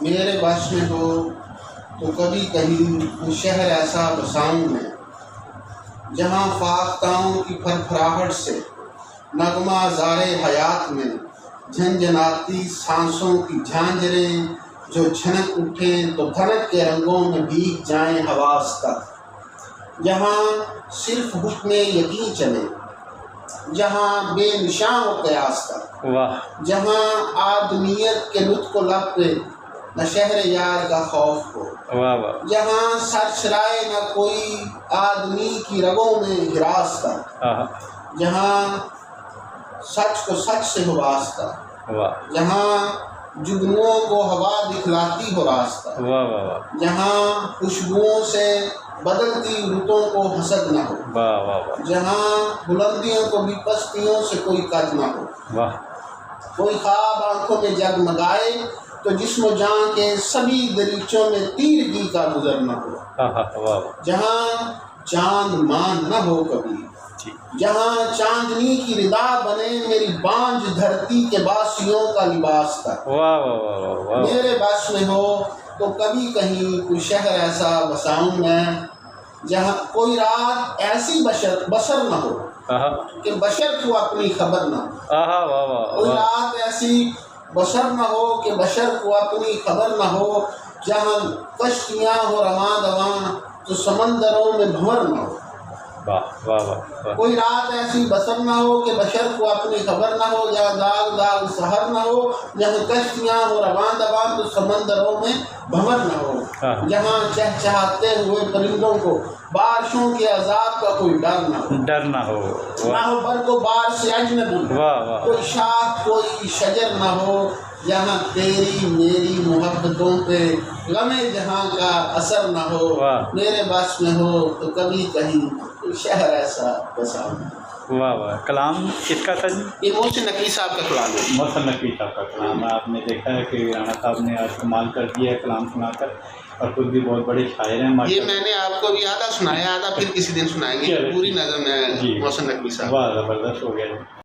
میرے بس میں ہو تو کبھی کہیں شہر ایسا بساؤں میں، جہاں فاختاؤں کی پھرپھراہٹ سے نغمہ زار حیات میں جھنجھناتی سانسوں کی جھانجھریں جو جھنک اٹھیں تو دھڑک کے رنگوں میں بھیگ جائیں حواس تک، جہاں صرف حکم یقین چلے، جہاں بے نشاں ہو قیاس تک، جہاں آدمیت کے لطف و لب پہ نہ شہر یار کا خوف ہو، جہاں سر چرائے نہ کوئی آدمی کی رگوں میں ہراس تک، جہاں سچ کو سچ سے ہو واسطہ، جہاں جگنوں کو ہوا دکھلاتی ہو راستہ، جہاں خوشبوؤں سے بدلتی رتوں کو حسد نہ ہو، جہاں بلندیوں کو بھی پستیوں سے کوئی قد نہ ہو، کوئی خواب آنکھوں میں جگمگائے تو جسم و جان کے سبھی دریچوں میں تیرگی کا گزر نہ ہو، جہاں چاند مان نہ ہو کبھی، جہاں چاندنی کی ردا بنے میری بانجھ دھرتی کے باسیوں کا لباس تک، میرے بس میں ہو تو کبھی کہیں کوئی شہر ایسا بساؤں میں، جہاں کوئی رات ایسی بسر نہ ہو کہ بشر کو اپنی خبر نہ ہو، کوئی رات ایسی بسر نہ ہو کہ بشر کو اپنی خبر نہ ہو، جہاں کشتیاں ہو رواں دواں تو سمندروں میں بھنور نہ ہو، کوئی رات ایسی بسر نہ ہو کہ بشر کو اپنی خبر نہ ہو، جہاں داغ داغ سحر نہ ہو، جہاں کشتیاں ہو رواں دواں تو سمندروں میں بھنور نہ ہو، جہاں چہچہاتے ہوئے پرندوں کو بارشوں کے عذاب کا کوئی ڈر نہ ہو، نہ ہو برق و بار سے اجنبی، کوئی شاخ کوئی شجر نہ ہو، جہاں تیری میری محبتوں پہ غم جہاں کا اثر نہ ہو، میرے بس میں ہو تو کبھی کہیں شہر ایسا بساؤں۔ واہ، کلام کس کا تھا جی؟ یہ محسن نقوی صاحب کا کلام ہے۔ محسن نقوی صاحب کا کلام ہے۔ آپ نے دیکھا ہے کہ رانا صاحب نے آج کمال کر دیا ہے کلام سنا کر، اور خود بھی بہت بڑے شاعر ہیں۔ یہ میں نے آپ کو بھی آدھا سنایا، آدھا پھر کسی دن سنائیں گے، پوری نظم ہے محسن نقوی صاحب۔ واہ، زبردست ہو گیا جی۔